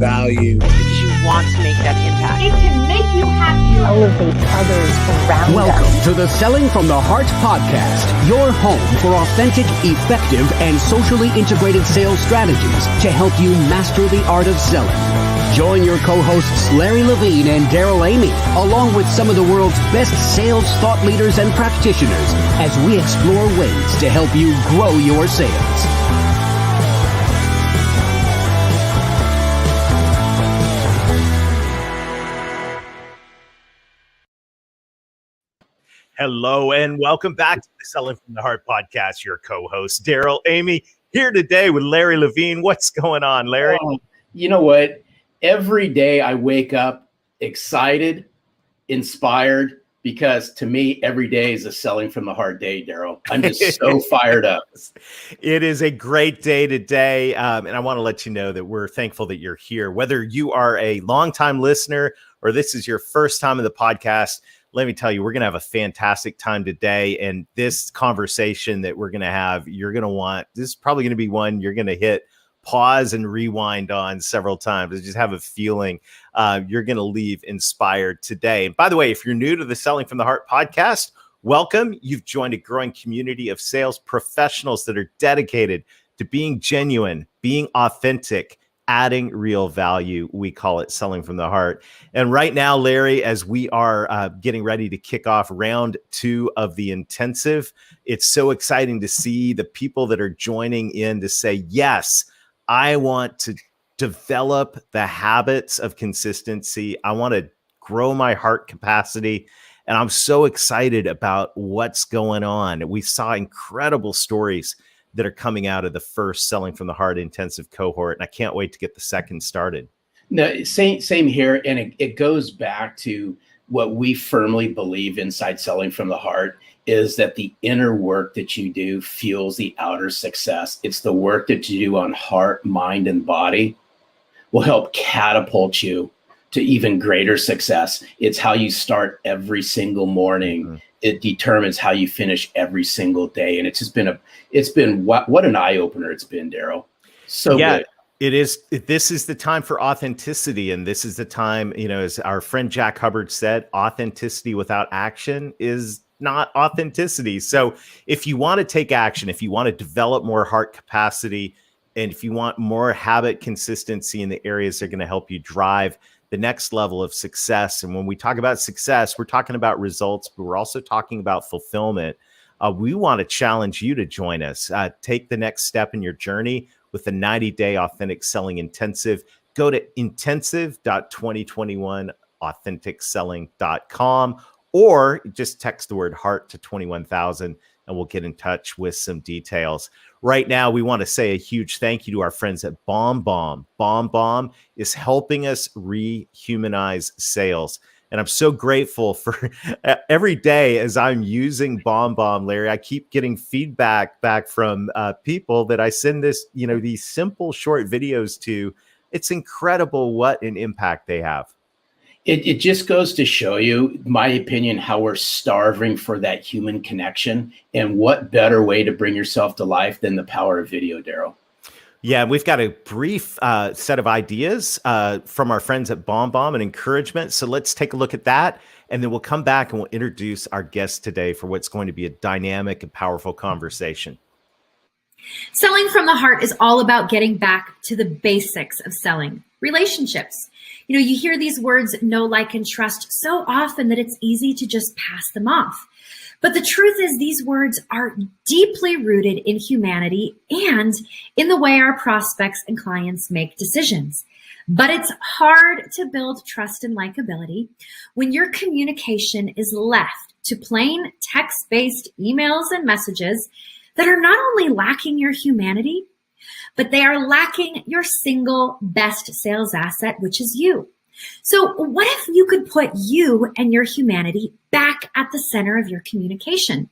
value. Because you want to make that impact. It can make you happier. Elevate others around Welcome us. to the Selling from the Heart podcast, your home for authentic, effective, and socially integrated sales strategies to help you master the art of selling. Join your co-hosts Larry Levine and Darrell 𝐬𝐤𝐥𝐞, along with some of the world's best sales thought leaders and practitioners, as we explore ways to help you grow your sales. Hello and welcome back to the Selling from the Heart podcast. Your co-host Darrell 𝐬𝐤𝐥𝐞 here today with Larry Levine. What's going on, Larry? You know what? Every day I wake up excited, inspired, because to me, every day is a Selling from the Heart day, Darrell. I'm just so fired up. It is a great day today. And I want to let you know that we're thankful that you're here. Whether you are a longtime listener or this is your first time in the podcast, let me tell you, we're going to have a fantastic time today. And this conversation that we're going to have, you're going to want, this is probably going to be one you're going to hit pause and rewind on several times. I just have a feeling you're going to leave inspired today. And by the way, if you're new to the Selling from the Heart podcast, welcome. You've joined a growing community of sales professionals that are dedicated to being genuine, being authentic, adding real value. We call it Selling from the Heart. And right now, Larry, as we are getting ready to kick off round 2 of the intensive, it's so exciting to see the people that are joining in to say, yes, I want to develop the habits of consistency. I want to grow my heart capacity. And I'm so excited about what's going on. We saw incredible stories that are coming out of the first Selling from the Heart intensive cohort. And I can't wait to get the second started. No, same here. And it goes back to what we firmly believe inside Selling from the Heart is that the inner work that you do fuels the outer success. It's the work that you do on heart, mind, and body will help catapult you to even greater success. It's how you start every single morning. Mm-hmm. It determines how you finish every single day. And it's just been what an eye opener it's been, Darrell. So yeah, good. It is. This is the time for authenticity. And this is the time, as our friend Jack Hubbard said, authenticity without action is not authenticity. So if you want to take action, if you want to develop more heart capacity, and if you want more habit consistency in the areas that are going to help you drive the next level of success. And when we talk about success, we're talking about results, but we're also talking about fulfillment. We want to challenge you to join us. Take the next step in your journey with the 90-day authentic selling intensive. Go to intensive.2021authenticselling.com or just text the word heart to 21,000 and we'll get in touch with some details. Right now, we want to say a huge thank you to our friends at BombBomb. BombBomb is helping us rehumanize sales. And I'm so grateful for every day as I'm using BombBomb, Larry, I keep getting feedback back from people that I send these simple short videos to. It's incredible what an impact they have. It just goes to show you, my opinion, how we're starving for that human connection. And what better way to bring yourself to life than the power of video, Darrell? Yeah, we've got a brief set of ideas from our friends at BombBomb and encouragement. So let's take a look at that. And then we'll come back and we'll introduce our guest today for what's going to be a dynamic and powerful conversation. Selling from the Heart is all about getting back to the basics of selling, relationships. You hear these words, know, like, and trust so often that it's easy to just pass them off. But the truth is these words are deeply rooted in humanity and in the way our prospects and clients make decisions. But it's hard to build trust and likability when your communication is left to plain text-based emails and messages that are not only lacking your humanity, but they are lacking your single best sales asset, which is you. So what if you could put you and your humanity back at the center of your communication?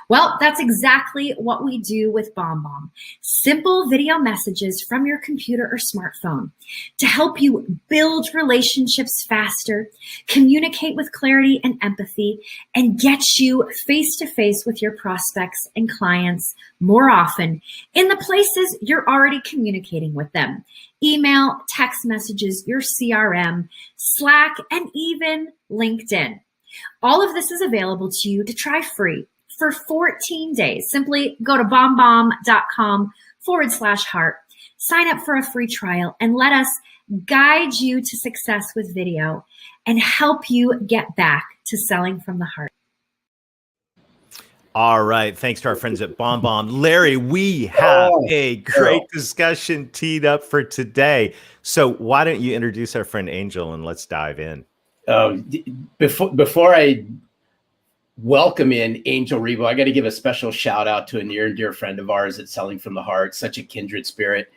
Well, that's exactly what we do with BombBomb. Simple video messages from your computer or smartphone to help you build relationships faster, communicate with clarity and empathy, and get you face to face with your prospects and clients more often in the places you're already communicating with them. Email, text messages, your CRM, Slack, and even LinkedIn. All of this is available to you to try free for 14 days. Simply go to bombbomb.com/heart, sign up for a free trial, and let us guide you to success with video and help you get back to selling from the heart. All right. Thanks to our friends at BombBomb. Larry, we have a great discussion teed up for today. So why don't you introduce our friend Angel and let's dive in. Before I welcome in 𝐬𝐤𝐥𝐞𝐧𝐜, I got to give a special shout out to a near and dear friend of ours at Selling from the Heart, such a kindred spirit,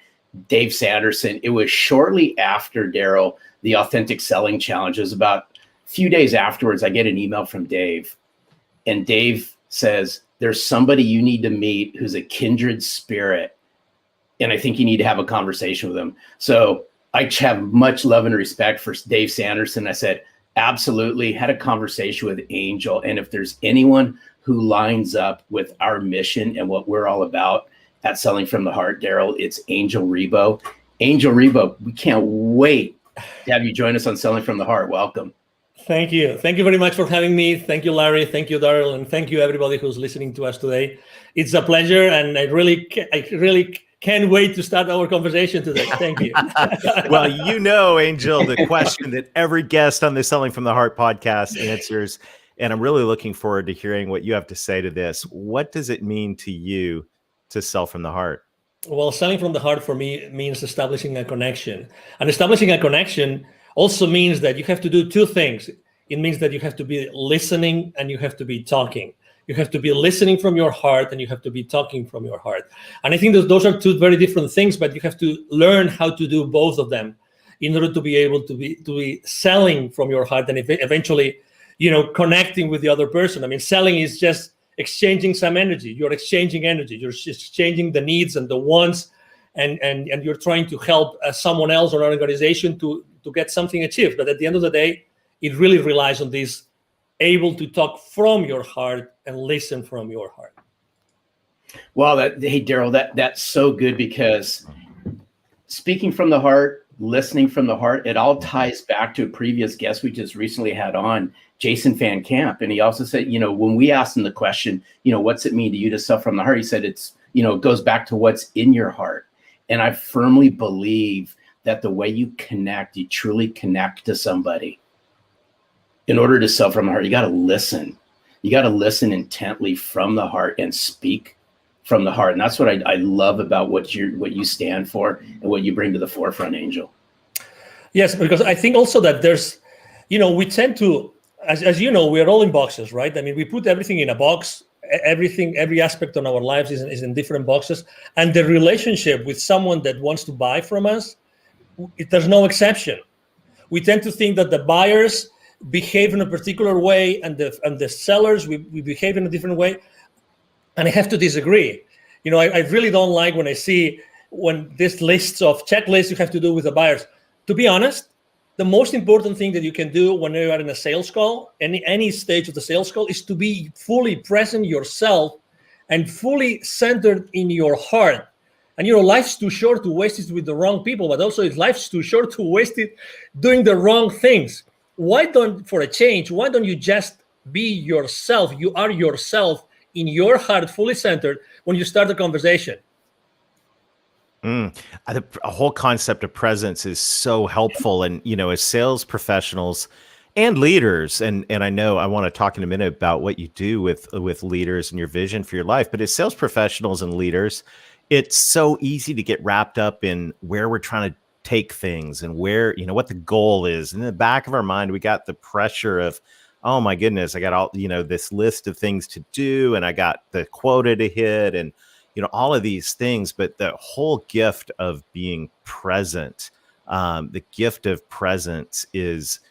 Dave Sanderson. It was shortly after Darrell, the Authentic Selling Challenge. It was about a few days afterwards, I get an email from Dave, and Dave says, there's somebody you need to meet who's a kindred spirit, and I think you need to have a conversation with him. So I have much love and respect for Dave Sanderson. I said, absolutely. Had a conversation with Angel. And if there's anyone who lines up with our mission and what we're all about at Selling from the Heart, Darrell, it's 𝐬𝐤𝐥𝐞𝐧𝐜. 𝐬𝐤𝐥𝐿, we can't wait to have you join us on Selling from the Heart. Welcome. Thank you. Thank you very much for having me. Thank you, Larry. Thank you, Darrell. And thank you, everybody who's listening to us today. It's a pleasure. And I really can't wait to start our conversation today. Thank you. Well, you know, Angel, the question that every guest on the Selling from the Heart podcast answers, and I'm really looking forward to hearing what you have to say to this. What does it mean to you to sell from the heart? Well, selling from the heart for me means establishing a connection. And establishing a connection also means that you have to do two things. It means that you have to be listening and you have to be talking. You have to be listening from your heart and you have to be talking from your heart. And I think that those are two very different things, but you have to learn how to do both of them in order to be able to be selling from your heart and eventually, connecting with the other person. I mean, selling is just exchanging some energy. You're exchanging energy. You're just exchanging the needs and the wants, and you're trying to help someone else or an organization to get something achieved. But at the end of the day, it really relies on this able to talk from your heart and listen from your heart. Well, hey, Darrell, that's so good, because speaking from the heart, listening from the heart, it all ties back to a previous guest we just recently had on, Jason Van Camp. And he also said, when we asked him the question, what's it mean to you to sell from the heart? He said, it goes back to what's in your heart. And I firmly believe that the way you connect, you truly connect to somebody. In order to sell from the heart, you got to listen. You got to listen intently from the heart and speak from the heart. And that's what I love about what you stand for and what you bring to the forefront, Angel. Yes, because I think also that there's, we tend to, as you know, we're all in boxes, right? I mean, we put everything in a box. Every aspect of our lives is in different boxes. And the relationship with someone that wants to buy from us, there's no exception. We tend to think that the buyers behave in a particular way and the sellers, we behave in a different way. And I have to disagree. I really don't like when I see this lists of checklists you have to do with the buyers. To be honest, the most important thing that you can do when you are in a sales call, any stage of the sales call, is to be fully present yourself and fully centered in your heart. And life's too short to waste it with the wrong people, but also life's too short to waste it doing the wrong things. For a change, why don't you just be yourself? You are yourself in your heart, fully centered when you start the conversation. A whole concept of presence is so helpful. And, as sales professionals and leaders, and I know I want to talk in a minute about what you do with leaders and your vision for your life, but as sales professionals and leaders, it's so easy to get wrapped up in where we're trying to take things and where, what the goal is. And in the back of our mind, we got the pressure of, oh my goodness, I got all, this list of things to do, and I got the quota to hit, and, all of these things. But the whole gift of being present, the gift of presence is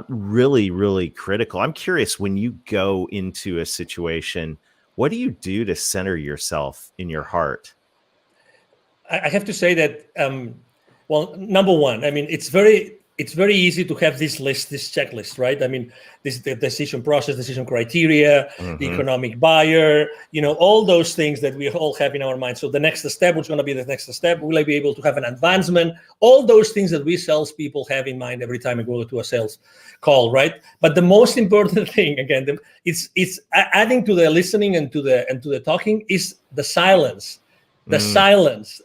really, really critical. I'm curious, when you go into a situation, What do you do to center yourself in your heart? I have to say that, well, number one, I mean, it's very easy to have this list, this checklist, right? I mean, this the decision process, decision criteria, the economic buyer, all those things that we all have in our mind. So the next step, what's going to be the next step? Will I be able to have an advancement? All those things that we salespeople have in mind every time we go to a sales call, right? But the most important thing, again, it's adding to the listening and to the talking is the silence. The silence.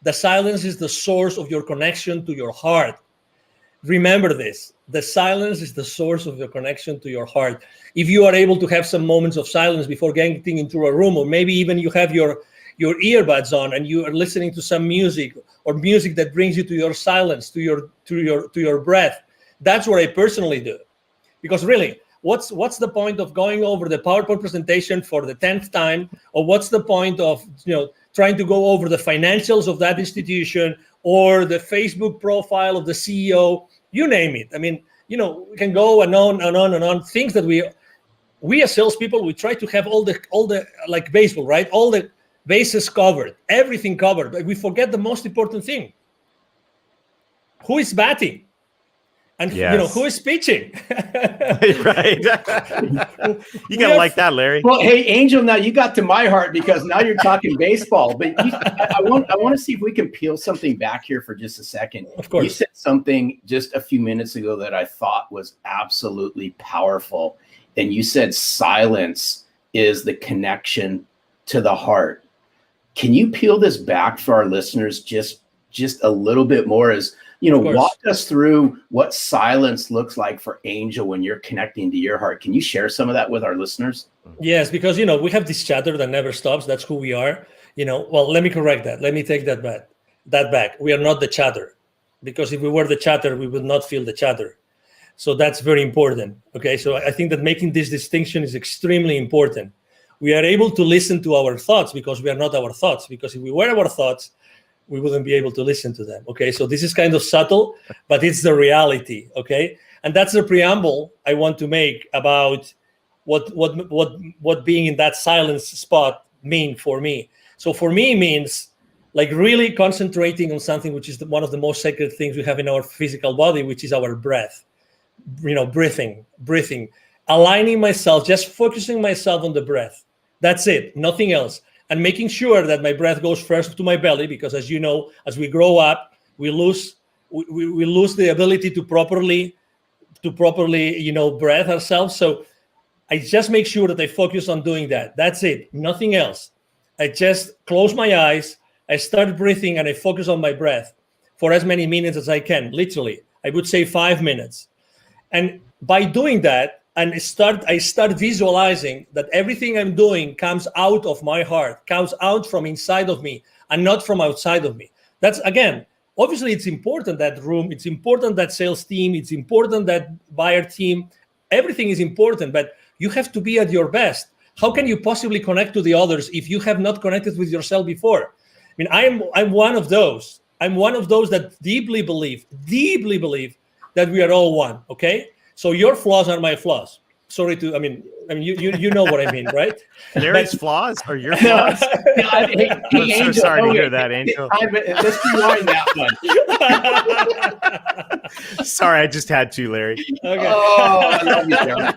The silence is the source of your connection to your heart. Remember this. The silence is the source of your connection to your heart. If you are able to have some moments of silence before getting into a room, or maybe even you have your earbuds on and you are listening to some music, or music that brings you to your silence, to your breath, that's what I personally do. Because really, what's the point of going over the PowerPoint presentation for the 10th time, or what's the point of trying to go over the financials of that institution or the Facebook profile of the CEO, you name it. I mean, we can go and on and on and on. Things that we as salespeople, we try to have all the like baseball, right? All the bases covered, everything covered, but we forget the most important thing. Who is batting? And who is pitching? Right. You gotta like that, Larry. Well, hey, Angel, now you got to my heart because now you're talking baseball. But I want to see if we can peel something back here for just a second. Of course. You said something just a few minutes ago that I thought was absolutely powerful. And you said silence is the connection to the heart. Can you peel this back for our listeners just a little bit more? As walk us through what silence looks like for Angel when you're connecting to your heart. Can you share some of that with our listeners? Yes, because, we have this chatter that never stops. That's who we are. Well, let me correct that. Let me take that back. We are not the chatter, because if we were the chatter, we would not feel the chatter. So that's very important. Okay. So I think that making this distinction is extremely important. We are able to listen to our thoughts because we are not our thoughts, because if we were our thoughts, we wouldn't be able to listen to them. Okay, so this is kind of subtle, but it's the reality. Okay, and that's the preamble I want to make about what being in that silence spot mean for me. So for me, it means like really concentrating on something which is one of the most sacred things we have in our physical body, which is our breath. Breathing, aligning myself, just focusing myself on the breath. That's it, nothing else. And making sure that my breath goes first to my belly, because as you know, as we grow up, we lose the ability to properly breathe ourselves. So I just make sure that I focus on doing that. That's it, nothing else. I just close my eyes, I start breathing, and I focus on my breath for as many minutes as I can. Literally, I would say 5 minutes. And by doing that, and I start visualizing that everything I'm doing comes out of my heart, comes out from inside of me and not from outside of me. That's, again, obviously it's important, that room, it's important, that sales team, it's important, that buyer team, everything is important, but you have to be at your best. How can you possibly connect to the others if you have not connected with yourself before? I mean, I'm one of those. I'm one of those that deeply believe that we are all one, okay? So your flaws are my flaws. Sorry to, you know what I mean, right? Larry's flaws are your flaws? I'm so sorry to hear that, Angel. Let's rewind that one. Sorry, I just had to, Larry. Okay. Oh, I love you, Darrell.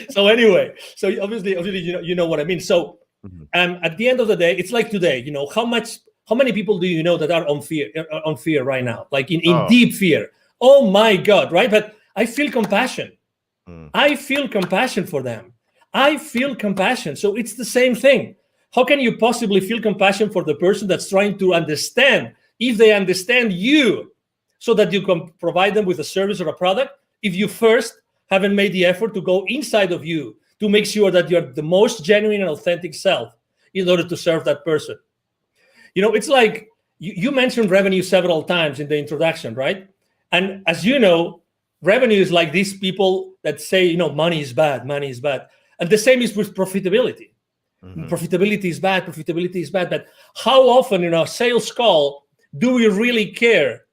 So anyway, so obviously, you know what I mean. So at the end of the day, it's like today, how many people do you know that are on fear right now? Like in deep fear. Oh my God, right? But I feel compassion. I feel compassion for them. I feel compassion. So it's the same thing. How can you possibly feel compassion for the person that's trying to understand, if they understand you, so that you can provide them with a service or a product, if you first haven't made the effort to go inside of you to make sure that you're the most genuine and authentic self in order to serve that person? It's like you mentioned revenue several times in the introduction, right? And as you know, revenue is like these people that say, money is bad. And the same is with profitability. Profitability is bad. But how often in our sales call do we really care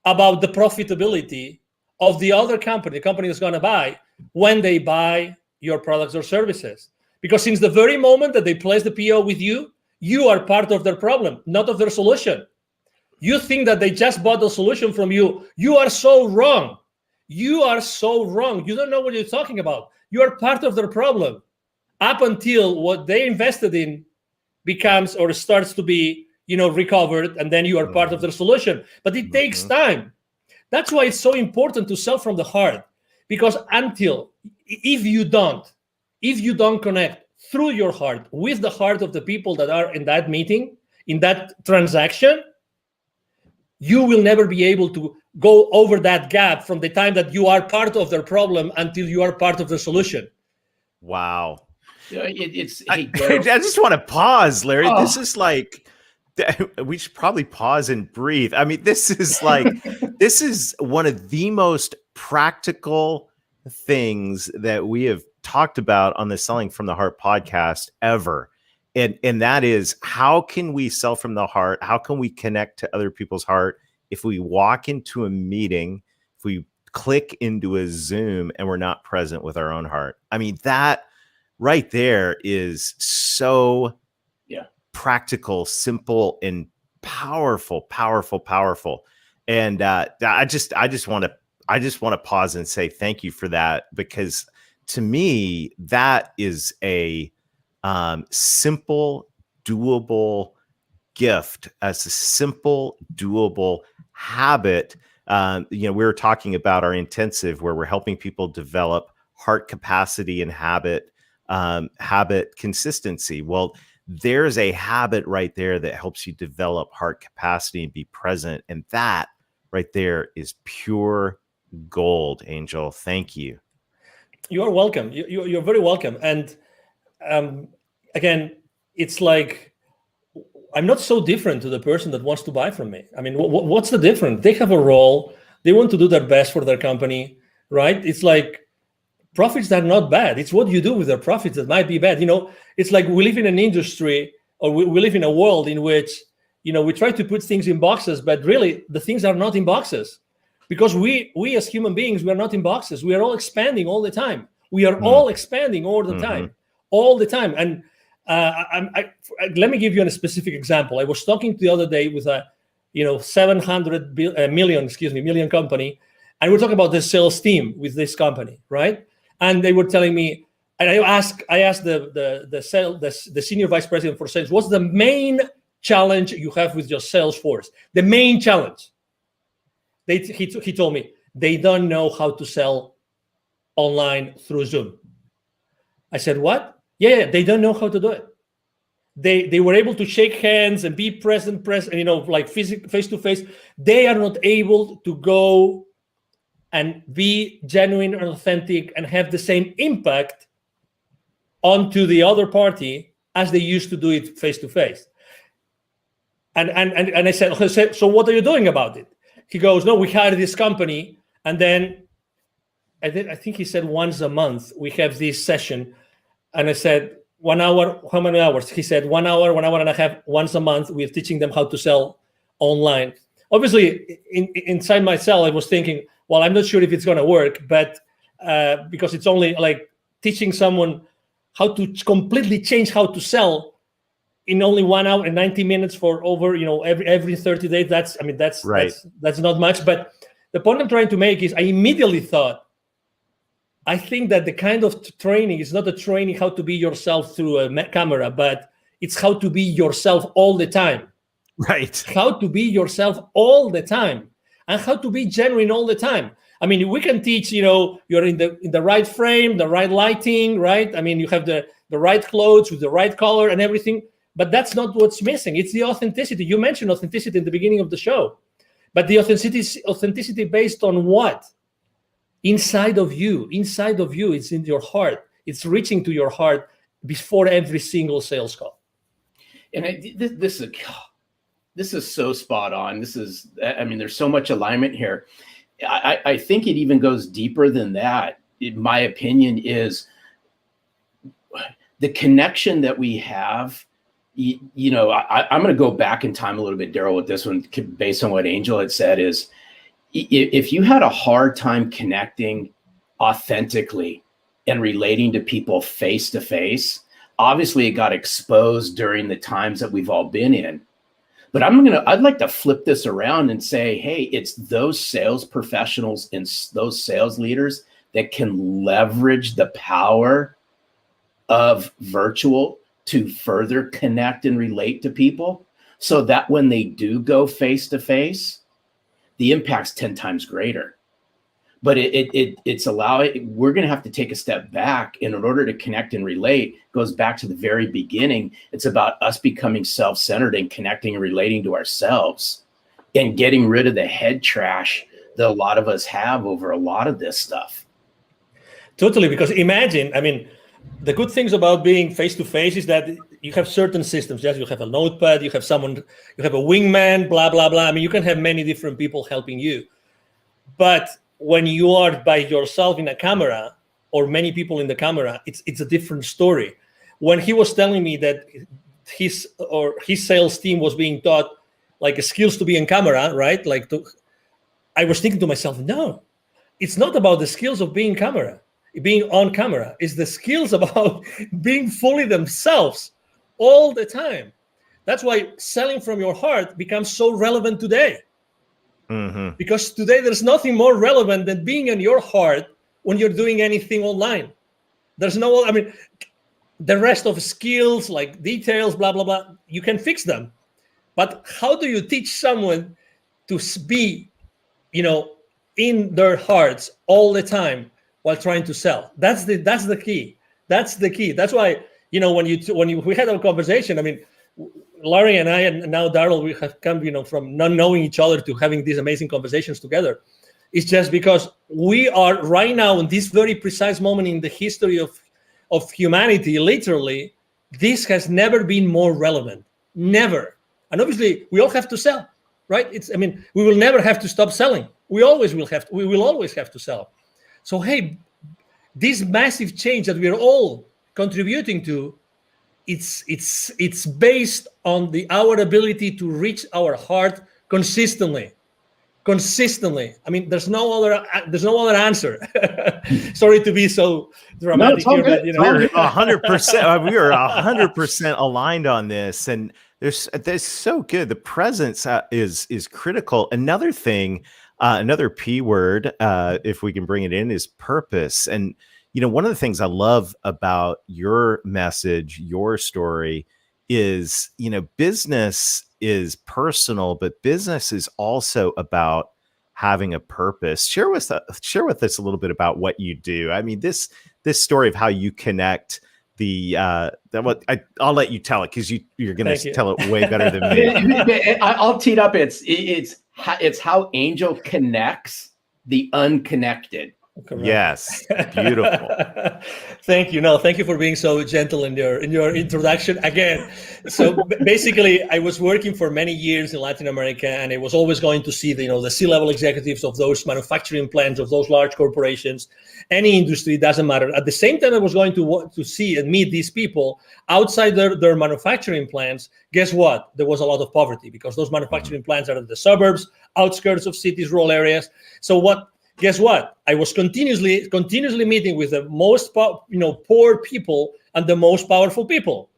about the profitability of the other company, the company that's going to buy, when they buy your products or services. Because since the very moment that they place the PO with you, you are part of their problem, not of their solution. You think that they just bought the solution from you. You are so wrong. You are so wrong. You don't know what you're talking about. You are part of their problem up until what they invested in becomes or starts to be, recovered, and then you are part of their solution. But it takes time. That's why it's so important to sell from the heart, because if you don't connect through your heart with the heart of the people that are in that meeting, in that transaction, you will never be able to go over that gap from the time that you are part of their problem until you are part of the solution. Wow. I just want to pause, Larry. This is like, we should probably pause and breathe. I mean, this is like, this is one of the most practical things that we have talked about on the Selling from the Heart podcast ever. And that is, how can we sell from the heart? How can we connect to other people's heart if we walk into a meeting, if we click into a Zoom and we're not present with our own heart? I mean, that right there is so practical, simple, and powerful. And I just want to pause and say thank you for that, because to me, that is a simple, doable gift, as a simple, doable habit. We were talking about our intensive, where we're helping people develop heart capacity and habit consistency. Well, there's a habit right there that helps you develop heart capacity and be present. And that right there is pure gold, Angel. Thank you. You are welcome. You're very welcome. And again, it's like, I'm not so different to the person that wants to buy from me. I mean, what's the difference? They have a role. They want to do their best for their company, right? It's like, profits are not bad. It's what you do with their profits that might be bad. It's like we live in an industry, or we live in a world in which, we try to put things in boxes, but really the things are not in boxes. Because we as human beings, we are not in boxes. We are all expanding all the time. We are all expanding all the time. And let me give you a specific example. I was talking the other day with a 700 million company, and we're talking about the sales team with this company, right? And they were telling me, and I asked the senior vice president for sales, what's the main challenge you have with your sales force? The main challenge. He told me they don't know how to sell online through Zoom. I said, what? Yeah, they don't know how to do it. They were able to shake hands and be present, like face to face. They are not able to go and be genuine and authentic and have the same impact onto the other party as they used to do it face to face. And I said, so what are you doing about it? He goes, no, we hired this company, and then I think he said once a month we have this session. And I said, 1 hour, how many hours? He said 1 hour, 1 hour and a half, once a month. We're teaching them how to sell online. Obviously, inside myself, I was thinking, well, I'm not sure if it's going to work, but because it's only like teaching someone how to completely change how to sell in only 1 hour and 90 minutes for over, every 30 days. That's right. That's not much. But the point I'm trying to make is I immediately thought, I think that the kind of training is not a training how to be yourself through a camera, but it's how to be yourself all the time. Right. How to be yourself all the time, and how to be genuine all the time. I mean, we can teach, you're in the right frame, the right lighting, right? I mean, you have the right clothes with the right color and everything, but that's not what's missing. It's the authenticity. You mentioned authenticity in the beginning of the show, but the authenticity based on what? Inside of you, it's in your heart. It's reaching to your heart before every single sales call. And this is so spot on. There's so much alignment here. I think it even goes deeper than that. In my opinion, is the connection that we have. I'm going to go back in time a little bit, Darrell, with this one, based on what Angel had said, is if you had a hard time connecting authentically and relating to people face to face. Obviously, it got exposed during the times that we've all been in. But I'd like to flip this around and say, hey, it's those sales professionals and those sales leaders that can leverage the power of virtual to further connect and relate to people, so that when they do go face to face, the impact's 10 times greater. But we're going to have to take a step back. And in order to connect and relate, goes back to the very beginning. It's about us becoming self-centered and connecting and relating to ourselves and getting rid of the head trash that a lot of us have over a lot of this stuff. Totally, because imagine, I mean, the good things about being face-to-face is that you have certain systems. Yes, you have a notepad, you have someone, you have a wingman, blah, blah, blah. I mean, you can have many different people helping you. But when you are by yourself in a camera or many people in the camera, it's a different story. When he was telling me that his sales team was being taught like skills to be in camera, right? I was thinking to myself, no, it's not about the skills of being on camera. It's the skills about being fully themselves all the time. That's why selling from your heart becomes so relevant today. Mm-hmm. Because today there's nothing more relevant than being in your heart when you're doing anything online. There's no, I mean, the rest of skills like details, blah, blah, blah, you can fix them. But how do you teach someone to be, in their hearts all the time while trying to sell? That's the key. That's the key. That's why, when we had our conversation, I mean, Larry and I, and now Darrell, we have come, from not knowing each other to having these amazing conversations together. It's just because we are right now in this very precise moment in the history of humanity, literally, this has never been more relevant, never. And obviously, we all have to sell, right? We will never have to stop selling. We will always have to sell. So, hey, this massive change that we are all contributing to, it's based on our ability to reach our heart consistently. I mean, there's no other answer. Sorry to be so dramatic here, but we're 100%. We are 100% aligned on this, and there's so good. The presence is critical. Another thing, another P word, if we can bring it in, is purpose. And one of the things I love about your message, your story, is, business is personal, but business is also about having a purpose. Share with us a little bit about what you do. I mean, this story of how you connect I'll let you tell it, because you're going to tell it way better than me. I'll tee it up. It's how Angel connects the unconnected. Correct. Yes, beautiful. Thank you. No, thank you for being so gentle in your introduction again. So basically, I was working for many years in Latin America, and I was always going to see the C-level executives of those manufacturing plants, of those large corporations, any industry, doesn't matter. At the same time, I was going to see and meet these people outside their manufacturing plants. Guess what? There was a lot of poverty, because those manufacturing plants are in the suburbs, outskirts of cities, rural areas. So guess what? I was continuously meeting with the most poor people and the most powerful people.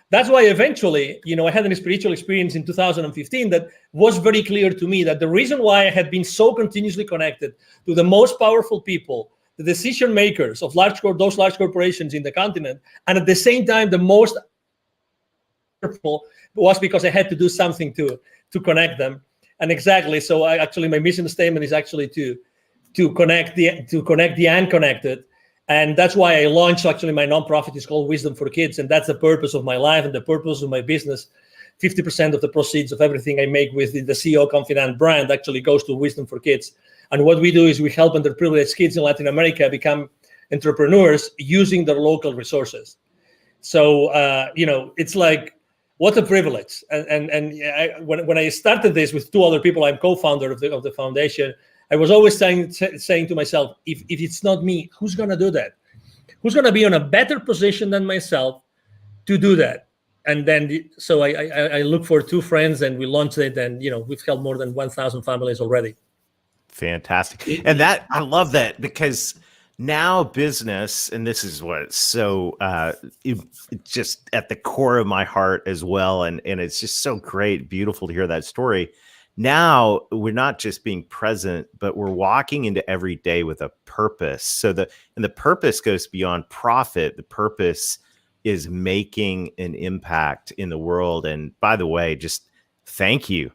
That's why eventually, I had a spiritual experience in 2015 that was very clear to me that the reason why I had been so continuously connected to the most powerful people, the decision makers of those large corporations in the continent, and at the same time the most powerful, was because I had to do something to connect them. And exactly, so my mission statement is actually to connect the unconnected. And that's why I launched, my nonprofit is called Wisdom for Kids. And that's the purpose of my life and the purpose of my business. 50% of the proceeds of everything I make with the CEO Confidant brand actually goes to Wisdom for Kids. And what we do is we help underprivileged kids in Latin America become entrepreneurs using their local resources. So, it's like, what a privilege. When I started this with two other people, I'm co-founder of the foundation, I was always saying to myself, if it's not me, who's going to do that? Who's going to be in a better position than myself to do that? And then, so I look for two friends, and we launched it, and, we've helped more than 1,000 families already. Fantastic. And I love that, because now business, and this is what's so it's just at the core of my heart as well, and it's just so great, beautiful to hear that story. Now we're not just being present, but we're walking into every day with a purpose. So the purpose goes beyond profit. The purpose is making an impact in the world. And by the way, just thank you.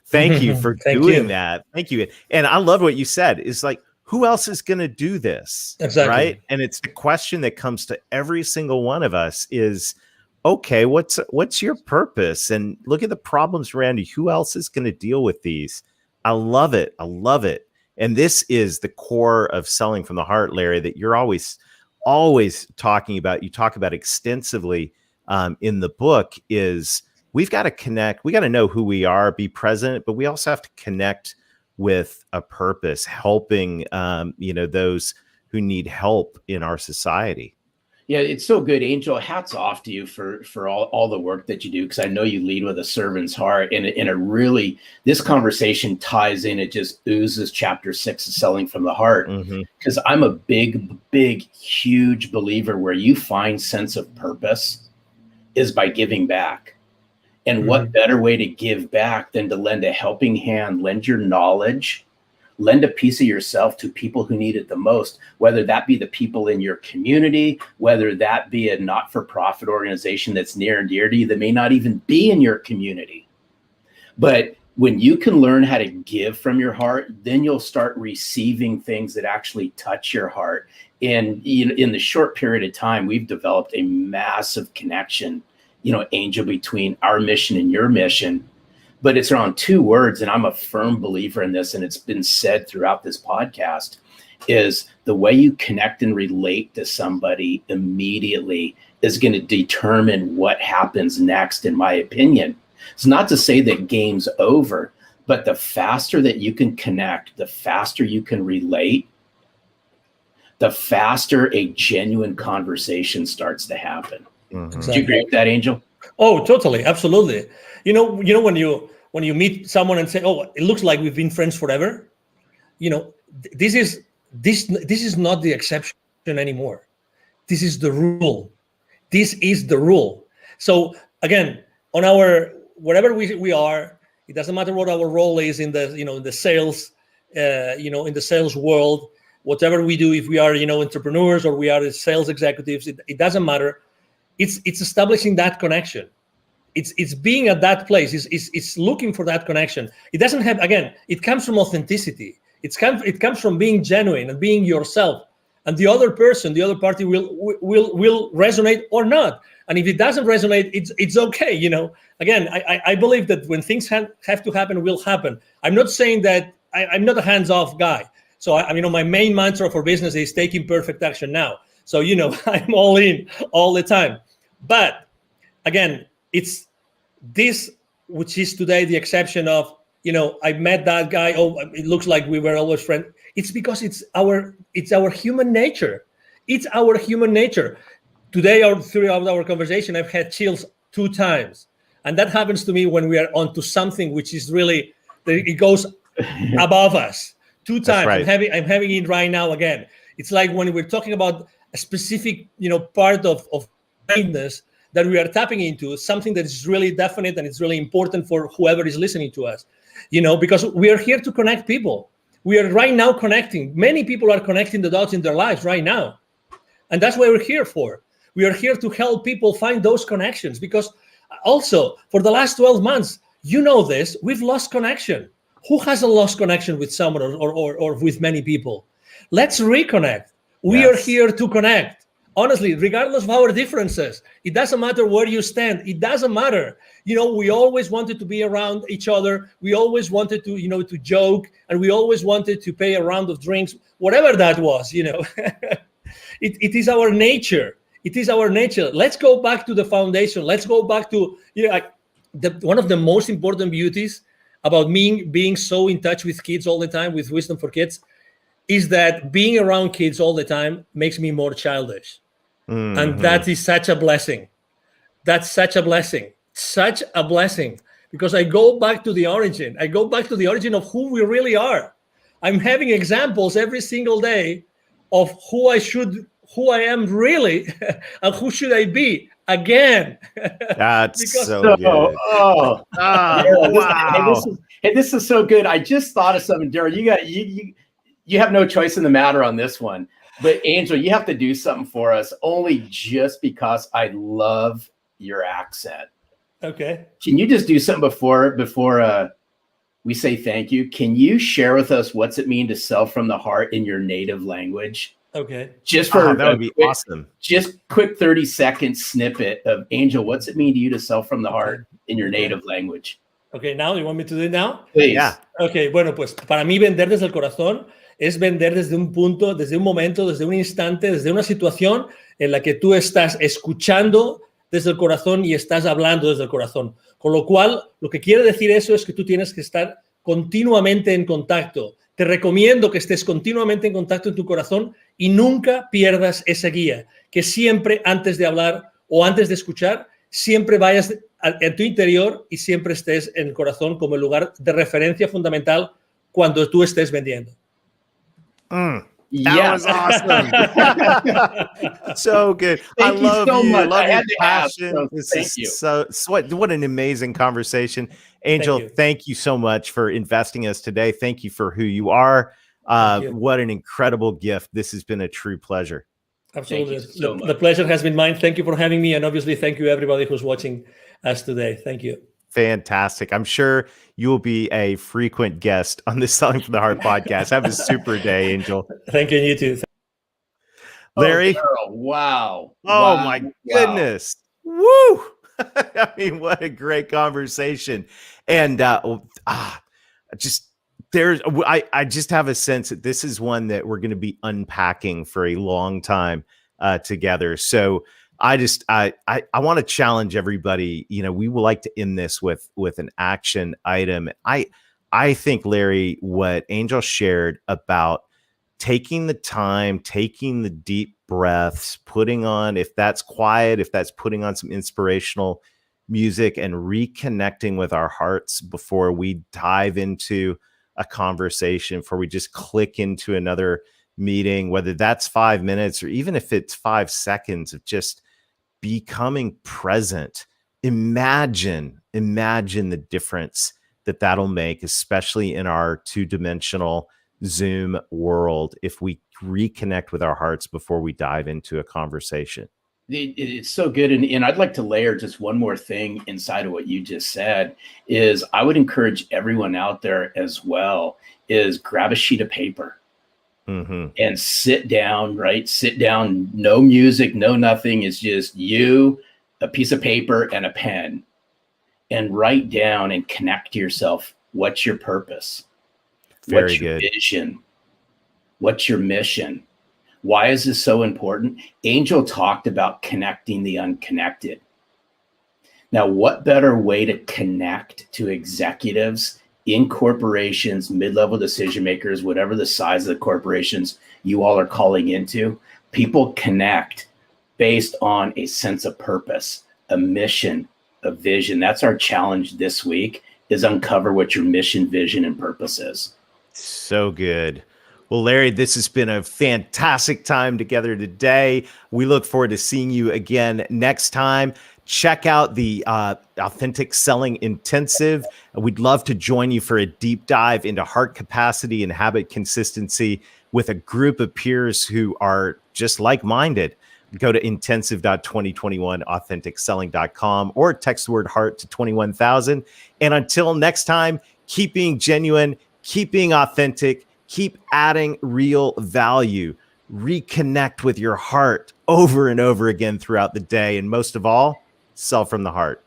Thank you for doing that. Thank you. And I love what you said. Is like, who else is going to do this? Exactly. Right. And it's the question that comes to every single one of us is, okay, what's your purpose? And look at the problems around you. Who else is going to deal with these? I love it. I love it. And this is the core of Selling from the Heart, Larry, that you're always talking about. You talk about extensively in the book is we've got to connect. We got to know who we are, be present, but we also have to connect with a purpose, helping, those who need help in our society. Yeah, it's so good, Angel. Hats off to you for all the work that you do, because I know you lead with a servant's heart, and it really, this conversation ties in. It just oozes chapter 6 of Selling from the Heart, because I'm a big, huge believer where you find sense of purpose is by giving back. And what better way to give back than to lend a helping hand, lend your knowledge, lend a piece of yourself to people who need it the most, whether that be the people in your community, whether that be a not-for-profit organization that's near and dear to you that may not even be in your community. But when you can learn how to give from your heart, then you'll start receiving things that actually touch your heart. And in the short period of time, we've developed a massive connection, Angel, between our mission and your mission. But it's around 2 words, and I'm a firm believer in this, and it's been said throughout this podcast, is the way you connect and relate to somebody immediately is going to determine what happens next, in my opinion. It's not to say that game's over, but the faster that you can connect, the faster you can relate, the faster a genuine conversation starts to happen. Exactly. Do you agree with that, Angel? Oh, totally. Absolutely. When you meet someone and say, oh, it looks like we've been friends forever. This is not the exception anymore. This is the rule. This is the rule. So again, on wherever we are, it doesn't matter what our role is in the sales, in the sales world, whatever we do, if we are, entrepreneurs or we are sales executives, it doesn't matter. It's establishing that connection. It's being at that place. It's looking for that connection. It doesn't have, again, it comes from authenticity. It comes from being genuine and being yourself. And the other person, the other party will resonate or not. And if it doesn't resonate, it's okay. Again, I believe that when things have to happen, will happen. I'm not saying that I'm not a hands-off guy. So my main mantra for business is taking perfect action now. So, I'm all in all the time. But again, it's this, which is today the exception of, I met that guy. Oh, it looks like we were always friends. It's because it's our human nature. It's our human nature. Today, throughout our conversation, I've had chills 2 times. And that happens to me when we are onto something which is really, it goes above us. 2 times. Right. I'm having it right now again. It's like when we're talking about a specific, part of kindness that we are tapping into, something that is really definite and it's really important for whoever is listening to us, because we are here to connect people. We are right now connecting. Many people are connecting the dots in their lives right now. And that's what we're here for. We are here to help people find those connections, because also for the last 12 months, this, we've lost connection. Who hasn't lost connection with someone or with many people? Let's reconnect. We are here to connect. Honestly, regardless of our differences, it doesn't matter where you stand. It doesn't matter. We always wanted to be around each other. We always wanted to, to joke, and we always wanted to pay a round of drinks, whatever that was, It is our nature. It is our nature. Let's go back to the foundation. Let's go back to, one of the most important beauties about me being so in touch with kids all the time, with Wisdom for Kids, is that being around kids all the time makes me more childish. And that is such a blessing. That's such a blessing. Such a blessing. Because I go back to the origin. I go back to the origin of who we really are. I'm having examples every single day of who I am really, and who should I be again. That's Because- so good. Oh, Oh, wow. this is so good. I just thought of something, Darrell. You have no choice in the matter on this one. But Angel, you have to do something for us, only just because I love your accent. Okay. Can you just do something before we say thank you? Can you share with us what's it mean to sell from the heart in your native language? Okay. Just for that would be awesome. Just quick 30-second snippet of Angel. What's it mean to you to sell from the heart in your native language? Okay, now you want me to do it now? Please. Yeah. Ok, bueno, pues para mí vender desde el corazón es vender desde un punto, desde un momento, desde un instante, desde una situación en la que tú estás escuchando desde el corazón y estás hablando desde el corazón. Con lo cual, lo que quiere decir eso es que tú tienes que estar continuamente en contacto. Te recomiendo que estés continuamente en contacto en tu corazón y nunca pierdas esa guía. Que siempre antes de hablar o antes de escuchar, siempre vayas en tu interior y siempre estés en el corazón como el lugar de referencia fundamental cuando tú estés vendiendo. That Yes. was awesome. So good. Thank I you love so you. much. Love I your had to ask, passion. so This thank is you. so what an amazing conversation. Angel, you. thank you so much for investing us today. Thank you for who you are. Thank you. What an incredible gift. This has been a true pleasure. Absolutely. Thank you so much. The pleasure has been mine. Thank you for having me. And obviously, thank you everybody who's watching us today. Thank you. Fantastic. I'm sure you will be a frequent guest on the Selling from the Heart podcast. Have a super day, Angel. Thank you, and you too. Larry. Oh, Darrell, wow. Oh Wow. my Wow. goodness. Woo. I mean, what a great conversation. And I just have a sense that this is one that we're going to be unpacking for a long time together. So I want to challenge everybody. You know, we would like to end this with an action item. I think, Larry, what Angel shared about taking the time, taking the deep breaths, putting on, if that's quiet, if that's putting on some inspirational music and reconnecting with our hearts before we dive into a conversation, before we just click into another meeting, whether that's 5 minutes or even if it's 5 seconds of just becoming present. Imagine the difference that'll make, especially in our two-dimensional Zoom world, if we reconnect with our hearts before we dive into a conversation. It's so good. And I'd like to layer just one more thing inside of what you just said is I would encourage everyone out there as well is grab a sheet of paper and sit down, right? Sit down, no music, no nothing. It's just you, a piece of paper and a pen, and write down and connect to yourself. What's your purpose? What's your vision? What's your mission? Why is this so important? Angel talked about connecting the unconnected. Now, what better way to connect to executives in corporations, mid-level decision makers, whatever the size of the corporations you all are calling into? People connect based on a sense of purpose, a mission, a vision. That's our challenge this week, is uncover what your mission, vision, and purpose is. So good. Well, Larry, this has been a fantastic time together today. We look forward to seeing you again next time. Check out the Authentic Selling Intensive. We'd love to join you for a deep dive into heart capacity and habit consistency with a group of peers who are just like-minded. Go to intensive.2021authenticselling.com or text the word heart to 21,000. And until next time, keep being genuine, keep being authentic, keep adding real value. Reconnect with your heart over and over again throughout the day. And most of all, sell from the heart.